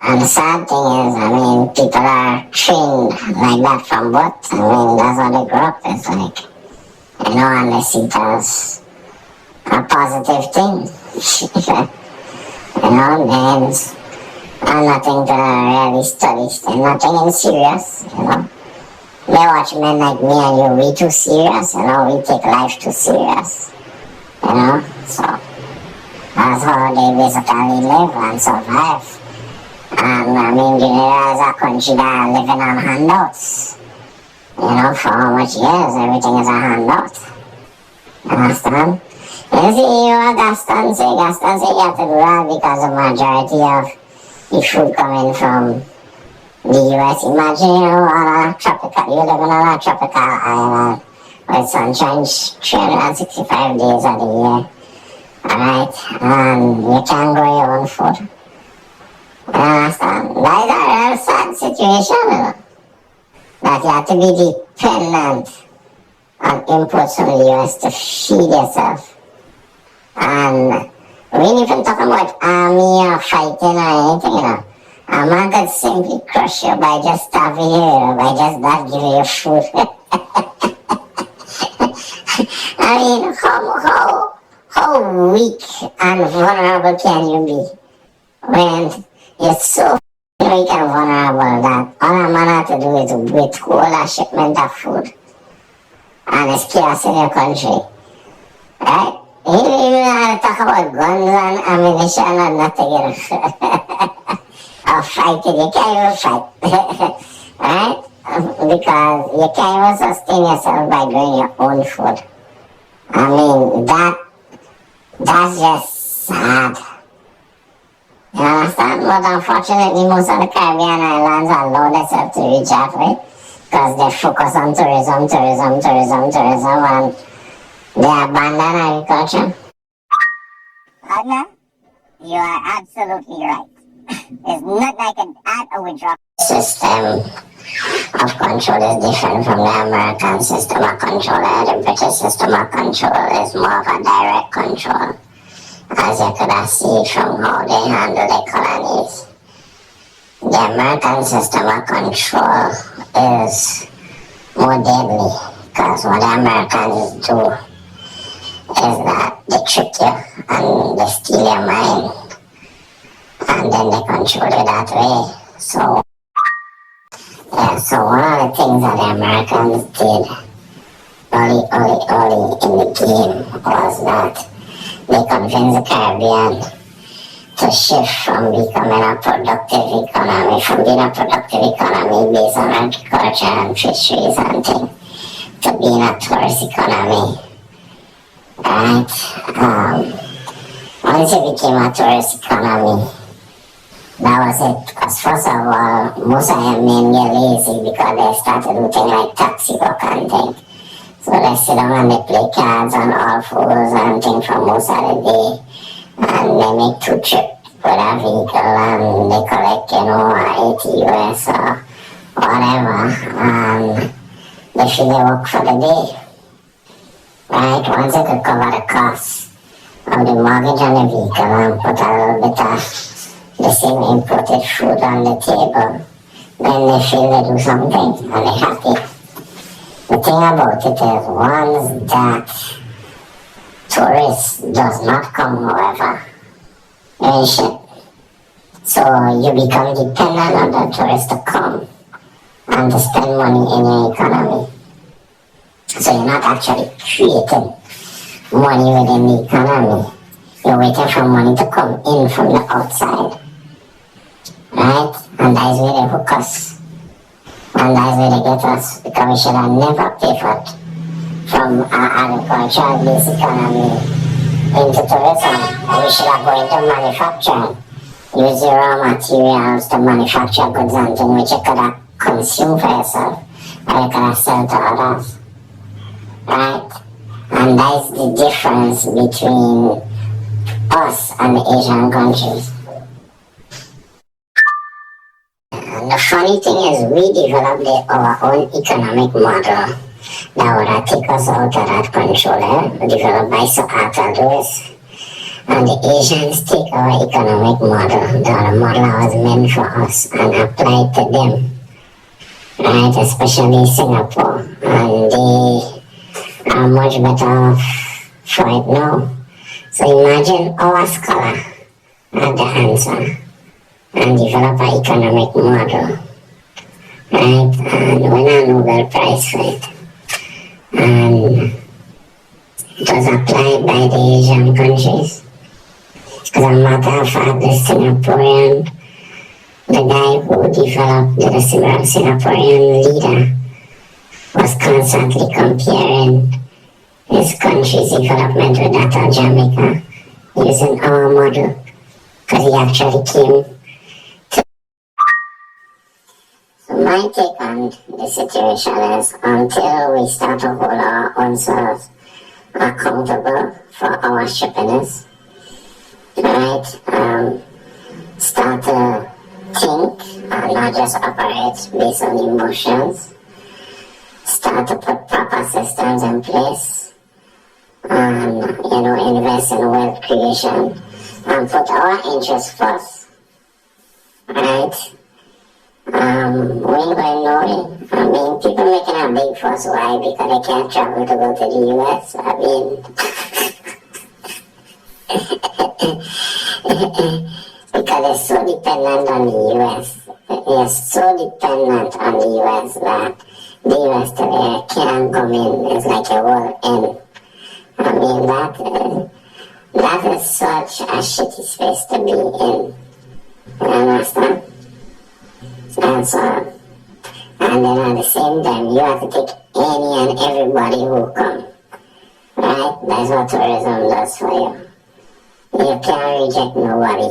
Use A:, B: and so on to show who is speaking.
A: And the sad thing is, I mean, people are trained like that from birth. I mean, that's how they grow up. It's like, and they see it as a positive thing. And nothing to really study, nothing serious. They watch men like me and you, we too serious, we take life too serious, so that's how they basically live and survive. And I mean, Grenada is a country that living on handouts, for how much years, everything is a handout, understand? You see, Gaston say you have to do that because the majority of the food coming from the US. Imagine, on a tropical, you live on a tropical island with sunshine 365 days of the year, alright? And you can't grow your own food. You understand? That is a real sad situation, that you have to be dependent on imports from the US to feed yourself. And we ain't even talking about army or fighting or anything, A man could simply crush you by just starving you, by just not giving you food. I mean, how weak and vulnerable can you be when you're so weak and vulnerable that all a man has to do is withhold a shipment of food and it's chaos in your country, right? You don't have to talk about guns and ammunition and nothing, Or fighting, you can't even fight, right? Because you can't even sustain yourself by growing your own food. I mean, that's just sad. You understand? But unfortunately, most of the Caribbean islands allow themselves to reach halfway because they focus on tourism, and they abandon agriculture. Adnan, you are absolutely right. It's not like an add or withdraw. System of control is different from the American system of control. The British system of control is more of a direct control, as you could have seen from how they handle the colonies. The American system of control is more deadly, because what the Americans do is that they trick you and they steal your mind, and then they control you that way. So one of the things that the Americans did early in the game was that they convinced the Caribbean to shift from becoming a productive economy, from being a productive economy based on agriculture and fisheries and things, to being a tourist economy, right? Once it became a tourist economy, that was it. Because first of all, most of them men get lazy because they started to do things like taxi work and things. So they sit down and they play cards on all fours and things for most of the day. And they make 2 trips with a vehicle and they collect, 80 US or whatever. And they feel they work for the day. Right? Once they could cover the cost of the mortgage on the vehicle and put a little bit of the same imported food on the table, then they feel they do something and they're happy. The thing about it is, once that tourist does not come, however, you're in shit. So you become dependent on the tourist to come and to spend money in your economy. So you're not actually creating money within the economy. You're waiting for money to come in from the outside. Right? And that is where they hook us. And that is where they get us. Because we should have never pivoted from our agricultural-based economy into tourism. We should have gone into manufacturing. Use the raw materials to manufacture goods and things which you could have consumed for yourself, or you could have sold to others. Right? And that is the difference between us and the Asian countries. And the funny thing is, we developed our own economic model that would have taken us out of that control, developed by Sir Arthur Lewis. And the Asians take our economic model, the model that was meant for us, and apply it to them, right? Especially Singapore, and they are much better off for it now. So imagine our scholar had the answer and develop an economic model, right? And win a Nobel Prize for it. And it was applied by the Asian countries. As a matter of fact, the guy who developed the Singaporean leader was constantly comparing his country's development with that of Jamaica using our model, because he actually came to. So my take on the situation is, until we start to hold our own selves accountable for our stupidness, right? Start to think and not just operate based on emotions. Start to put proper systems in place and, invest in wealth creation and put our interests first, right? We ain't going nowhere. I mean, people making a big fuss. Why? Because they can't travel to go to the US. I mean, because they're so dependent on the US. They're so dependent on the US that the US today can't come in. It's like a world end. I mean, that is such a shitty space to be in. You understand? And then at the same time, you have to take any and everybody who come. Right? That's what tourism does for you. You can't reject nobody.